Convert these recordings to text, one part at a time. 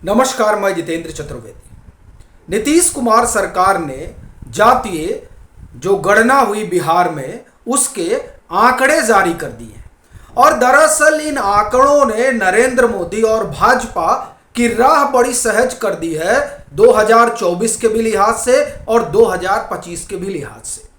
नमस्कार, मैं जितेंद्र चतुर्वेदी। नीतीश कुमार सरकार ने जातीय जो गणना हुई बिहार में उसके आंकड़े जारी कर दिए हैं और दरअसल इन आंकड़ों ने नरेंद्र मोदी और भाजपा की राह बड़ी सहज कर दी है 2024 के भी लिहाज से और 2025 के भी लिहाज से।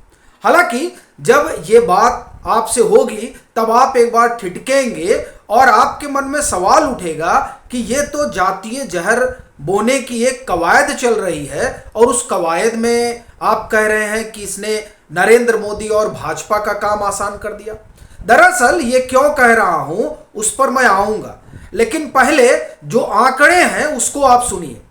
हालांकि जब ये बात आपसे होगी तब आप एक बार ठिठकेंगे और आपके मन में सवाल उठेगा कि ये तो जातीय जहर बोने की एक कवायद चल रही है और उस कवायद में आप कह रहे हैं कि इसने नरेंद्र मोदी और भाजपा का काम आसान कर दिया। दरअसल ये क्यों कह रहा हूं उस पर मैं आऊंगा, लेकिन पहले जो आंकड़े हैं उसको आप सुनिए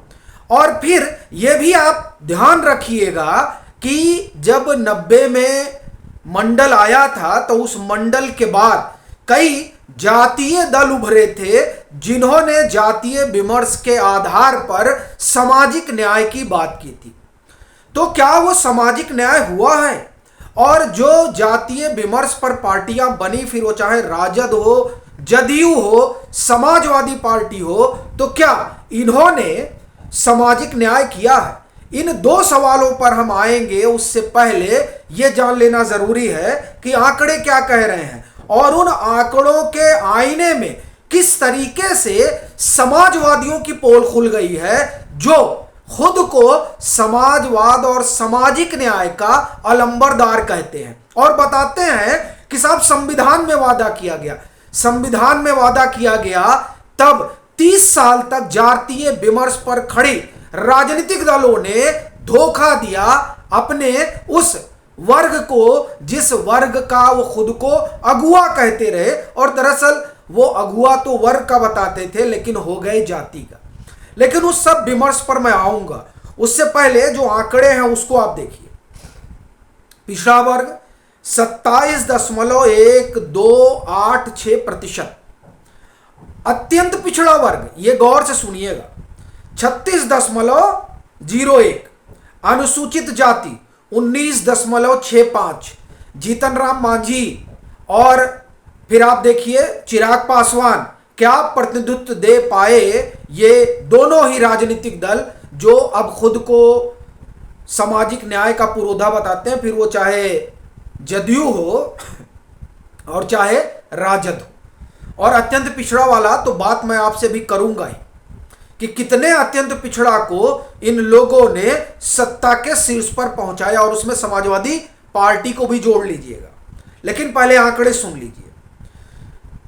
और फिर यह भी आप ध्यान रखिएगा कि जब 90 में मंडल आया था तो उस मंडल के बाद कई जातीय दल उभरे थे जिन्होंने जातीय विमर्श के आधार पर सामाजिक न्याय की बात की थी। तो क्या वो सामाजिक न्याय हुआ है? और जो जातीय विमर्श पर पार्टियां बनी, फिर वो चाहे राजद हो, जदयू हो, समाजवादी पार्टी हो, तो क्या इन्होंने सामाजिक न्याय किया है? इन दो सवालों पर हम आएंगे। उससे पहले यह जान लेना जरूरी है कि आंकड़े क्या कह रहे हैं और उन आंकड़ों के आईने में किस तरीके से समाजवादियों की पोल खुल गई है जो खुद को समाजवाद और सामाजिक न्याय का अलंबरदार कहते हैं और बताते हैं कि साहब संविधान में वादा किया गया, संविधान में वादा किया गया तब 30 साल तक जातीय विमर्श पर खड़ी राजनीतिक दलों ने धोखा दिया अपने उस वर्ग को जिस वर्ग का वो खुद को अगुआ कहते रहे और दरअसल वो अगुआ तो वर्ग का बताते थे लेकिन हो गए जाति का। लेकिन उस सब विमर्श पर मैं आऊंगा, उससे पहले जो आंकड़े हैं उसको आप देखिए। पिछड़ा वर्ग 27.1286%, अत्यंत पिछड़ा वर्ग, ये गौर से सुनिएगा, 36.01, अनुसूचित जाति 19.65, जीतन राम मांझी और फिर आप देखिए चिराग पासवान क्या प्रतिनिधित्व दे पाए। ये दोनों ही राजनीतिक दल जो अब खुद को सामाजिक न्याय का पुरोधा बताते हैं, फिर वो चाहे जदयू हो और चाहे राजद हो। और अत्यंत पिछड़ा वाला तो बात मैं आपसे भी करूंगा ही कि कितने अत्यंत पिछड़ा को इन लोगों ने सत्ता के शीर्ष पर पहुंचाया और उसमें समाजवादी पार्टी को भी जोड़ लीजिएगा। लेकिन पहले आंकड़े सुन लीजिए।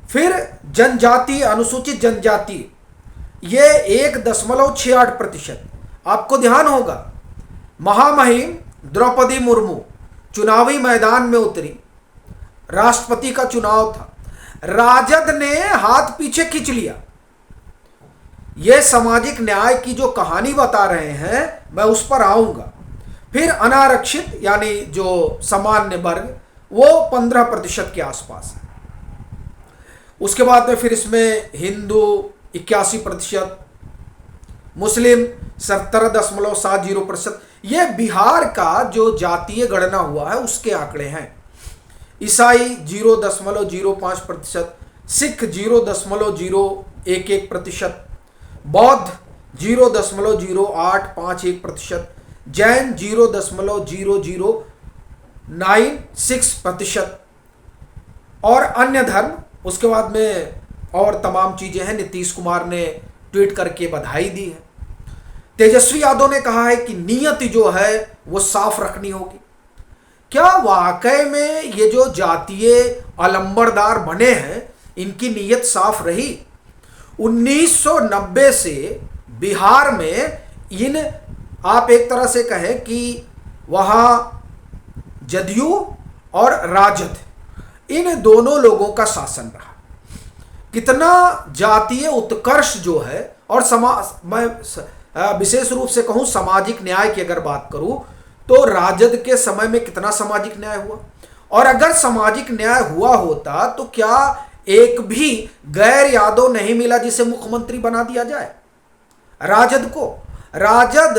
फिर जनजाति, अनुसूचित जनजाति, ये 1.68%। आपको ध्यान होगा महामहिम द्रौपदी मुर्मू चुनावी मैदान में उतरी, राष्ट्रपति का चुनाव था, राजद ने हाथ पीछे खींच लिया। यह सामाजिक न्याय की जो कहानी बता रहे हैं मैं उस पर आऊंगा। फिर अनारक्षित यानी जो सामान्य वर्ग वो 15% के आसपास है। उसके बाद में फिर इसमें हिंदू 81%, मुस्लिम 17.70%। यह बिहार का जो जातीय गणना हुआ है उसके आंकड़े हैं। ईसाई 0.05%, सिख 0.011%, बौद्ध 0.0851%, जैन 0.0096% और अन्य धर्म। उसके बाद में और तमाम चीजें हैं। नीतीश कुमार ने ट्वीट करके बधाई दी है। तेजस्वी यादव ने कहा है कि नीयत जो है वो साफ रखनी होगी। क्या वाकई में ये जो जातीय अलंबरदार बने हैं इनकी नीयत साफ रही? 1990 से बिहार में इन आप एक तरह से कहें कि वहां जदयू और राजद इन दोनों लोगों का शासन रहा। कितना जातीय उत्कर्ष जो है और समाज, मैं विशेष रूप से कहूं सामाजिक न्याय की अगर बात करूं तो राजद के समय में कितना सामाजिक न्याय हुआ। और अगर सामाजिक न्याय हुआ होता तो क्या एक भी गैर यादव नहीं मिला जिसे मुख्यमंत्री बना दिया जाए? राजद को, राजद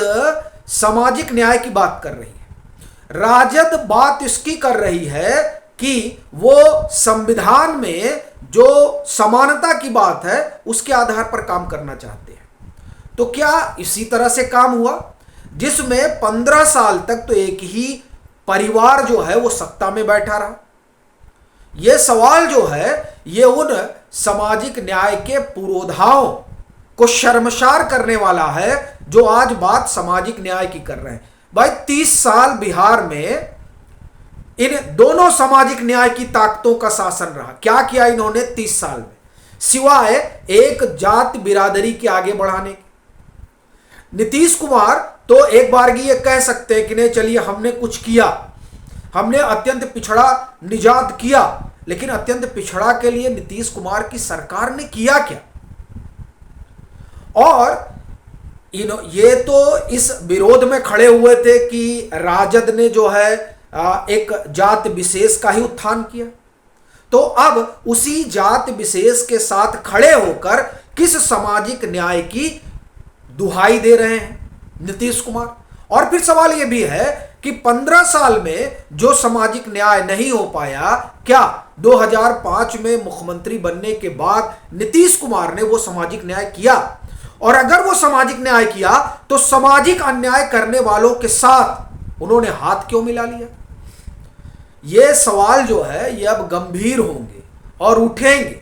सामाजिक न्याय की बात कर रही है। राजद बात इसकी कर रही है कि वो संविधान में जो समानता की बात है उसके आधार पर काम करना चाहते हैं। तो क्या इसी तरह से काम हुआ, जिसमें 15 साल तक तो एक ही परिवार जो है वो सत्ता में बैठा रहा? यह सवाल जो है ये उन सामाजिक न्याय के पुरोधाओं को शर्मसार करने वाला है जो आज बात सामाजिक न्याय की कर रहे हैं। भाई 30 साल बिहार में इन दोनों सामाजिक न्याय की ताकतों का शासन रहा। क्या किया इन्होंने 30 साल में, सिवाय एक जात बिरादरी के आगे बढ़ाने के? नीतीश कुमार तो एक बार ये कह सकते हैं कि नहीं चलिए हमने कुछ किया, हमने अत्यंत पिछड़ा निजात किया, लेकिन अत्यंत पिछड़ा के लिए नीतीश कुमार की सरकार ने किया क्या? और ये तो इस विरोध में खड़े हुए थे कि राजद ने जो है एक जात विशेष का ही उत्थान किया, तो अब उसी जात विशेष के साथ खड़े होकर किस सामाजिक न्याय की दुहाई दे रहे हैं नीतीश कुमार? और फिर सवाल यह भी है कि 15 साल में जो सामाजिक न्याय नहीं हो पाया, क्या 2005 में मुख्यमंत्री बनने के बाद नीतीश कुमार ने वो सामाजिक न्याय किया? और अगर वो सामाजिक न्याय किया तो सामाजिक अन्याय करने वालों के साथ उन्होंने हाथ क्यों मिला लिया? ये सवाल जो है ये अब गंभीर होंगे और उठेंगे,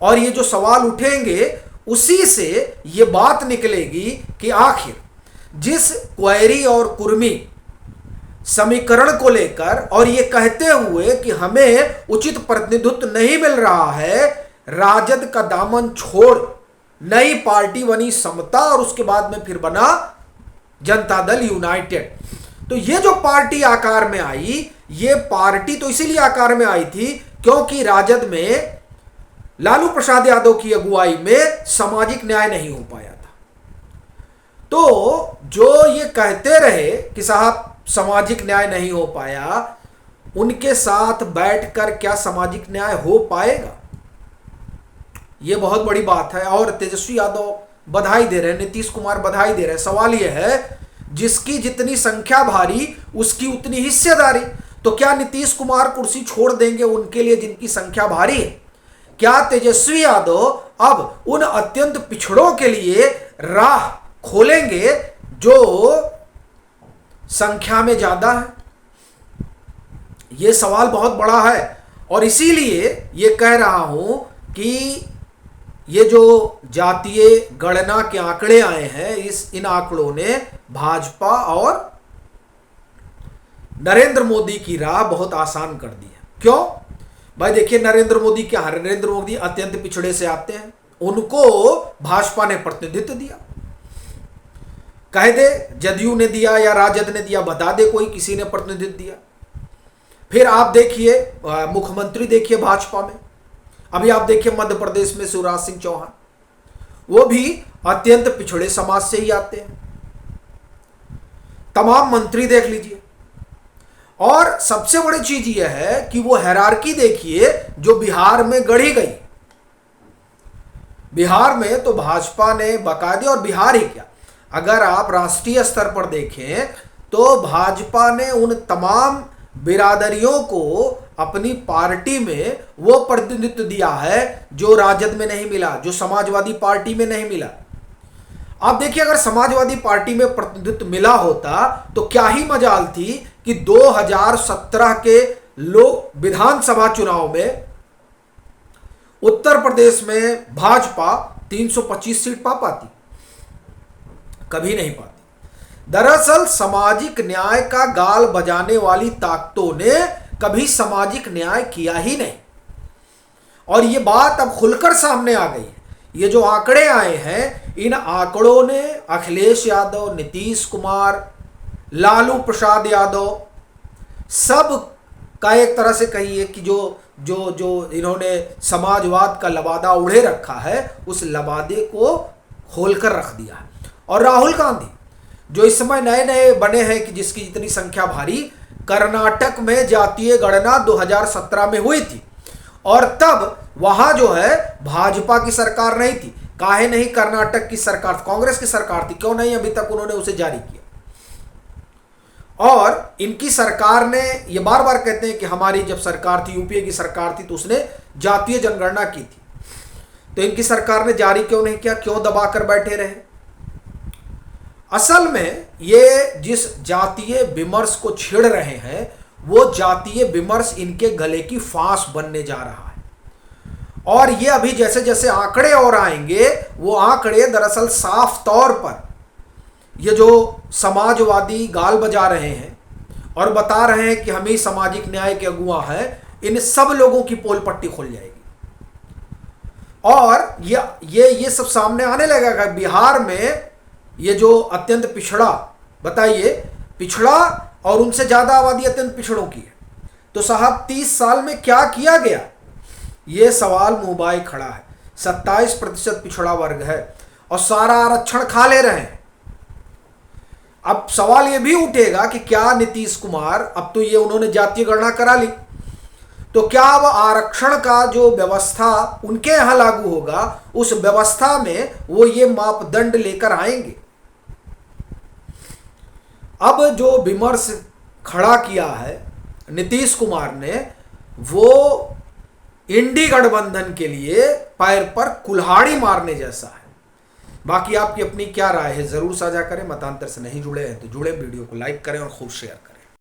और ये जो सवाल उठेंगे उसी से ये बात निकलेगी कि आखिर जिस क्वेरी और कुर्मी समीकरण को लेकर और ये कहते हुए कि हमें उचित प्रतिनिधित्व नहीं मिल रहा है, राजद का दामन छोड़ नई पार्टी बनी समता और उसके बाद में फिर बना जनता दल यूनाइटेड। तो ये जो पार्टी आकार में आई, ये पार्टी तो इसीलिए आकार में आई थी क्योंकि राजद में लालू प्रसाद यादव की अगुवाई में सामाजिक न्याय नहीं हो पाया था। तो जो ये कहते रहे कि साहब सामाजिक न्याय नहीं हो पाया, उनके साथ बैठकर क्या सामाजिक न्याय हो पाएगा? ये बहुत बड़ी बात है। और तेजस्वी यादव बधाई दे रहे हैं, नीतीश कुमार बधाई दे रहे हैं। सवाल यह है जिसकी जितनी संख्या भारी उसकी उतनी हिस्सेदारी। तो क्या नीतीश कुमार कुर्सी छोड़ देंगे उनके लिए जिनकी संख्या भारी है? क्या तेजस्वी यादव अब उन अत्यंत पिछड़ों के लिए राह खोलेंगे जो संख्या में ज्यादा है? यह सवाल बहुत बड़ा है और इसीलिए यह कह रहा हूं कि ये जो जातीय गणना के आंकड़े आए हैं, इन आंकड़ों ने भाजपा और नरेंद्र मोदी की राह बहुत आसान कर दी है। क्यों भाई? देखिए नरेंद्र मोदी क्या है, नरेंद्र मोदी अत्यंत पिछड़े से आते हैं, उनको भाजपा ने प्रतिनिधित्व दिया। कह दे जदयू ने दिया या राजद ने दिया, बता दे कोई किसी ने प्रतिनिधित्व दिया। फिर आप देखिए मुख्यमंत्री देखिए भाजपा में, अभी आप देखिए मध्य प्रदेश में शिवराज सिंह चौहान, वो भी अत्यंत पिछड़े समाज से ही आते हैं। तमाम मंत्री देख लीजिए। और सबसे बड़ी चीज यह है कि वो हायरार्की देखिए जो बिहार में गढ़ी गई। बिहार में तो भाजपा ने बाकायदे, और बिहार ही क्या, अगर आप राष्ट्रीय स्तर पर देखें तो भाजपा ने उन तमाम बिरादरियों को अपनी पार्टी में वो प्रतिनिधित्व दिया है जो राजद में नहीं मिला, जो समाजवादी पार्टी में नहीं मिला। आप देखिए अगर समाजवादी पार्टी में प्रतिनिधित्व मिला होता तो क्या ही मजाल थी कि 2017 के विधानसभा चुनाव में उत्तर प्रदेश में भाजपा 325 सीट पा पाती? कभी नहीं पाती। दरअसल सामाजिक न्याय का गाल बजाने वाली ताकतों ने कभी सामाजिक न्याय किया ही नहीं, और ये बात अब खुलकर सामने आ गई है। ये जो आंकड़े आए हैं, इन आंकड़ों ने अखिलेश यादव, नीतीश कुमार, लालू प्रसाद यादव सब का एक तरह से कहिए कि जो इन्होंने समाजवाद का लबादा उड़े रखा है, उस लबादे को खोलकर रख दिया है। और राहुल गांधी जो इस समय नए नए बने हैं कि जिसकी जितनी संख्या भारी, कर्नाटक में जातीय गणना 2017 में हुई थी और तब वहां जो है भाजपा की सरकार नहीं थी। काहे नहीं? कर्नाटक की सरकार, कांग्रेस की सरकार थी। क्यों नहीं अभी तक उन्होंने उसे जारी किया? और इनकी सरकार ने, ये बार बार कहते हैं कि हमारी जब सरकार थी, यूपीए की सरकार थी, तो उसने जातीय जनगणना की थी। तो इनकी सरकार ने जारी क्यों नहीं किया? क्यों दबाकर बैठे रहे? असल में ये जिस जातीय विमर्श को छेड़ रहे हैं वो जातीय विमर्श इनके गले की फांस बनने जा रहा है। और ये अभी जैसे जैसे आंकड़े और आएंगे वो आंकड़े दरअसल साफ तौर पर ये जो समाजवादी गाल बजा रहे हैं और बता रहे हैं कि हम ही सामाजिक न्याय के अगुआ हैं, इन सब लोगों की पोल पट्टी खुल जाएगी। और ये सब सामने आने लगेगा। बिहार में ये जो अत्यंत पिछड़ा, बताइए, पिछड़ा और उनसे ज्यादा आबादी अत्यंत पिछड़ों की है, तो साहब 30 साल में क्या किया गया, ये सवाल मुंह बाए खड़ा है। 27% पिछड़ा वर्ग है और सारा आरक्षण खा ले रहे हैं। अब सवाल ये भी उठेगा कि क्या नीतीश कुमार, अब तो ये उन्होंने जातीय गणना करा ली, तो क्या अब आरक्षण का जो व्यवस्था उनके यहां लागू होगा उस व्यवस्था में वो ये मापदंड लेकर आएंगे? अब जो विमर्श खड़ा किया है नीतीश कुमार ने, वो इंडी गठबंधन के लिए पैर पर कुल्हाड़ी मारने जैसा है। बाकी आपकी अपनी क्या राय है जरूर साझा करें। मतांतर से नहीं जुड़े हैं तो जुड़े, वीडियो को लाइक करें और खूब शेयर करें।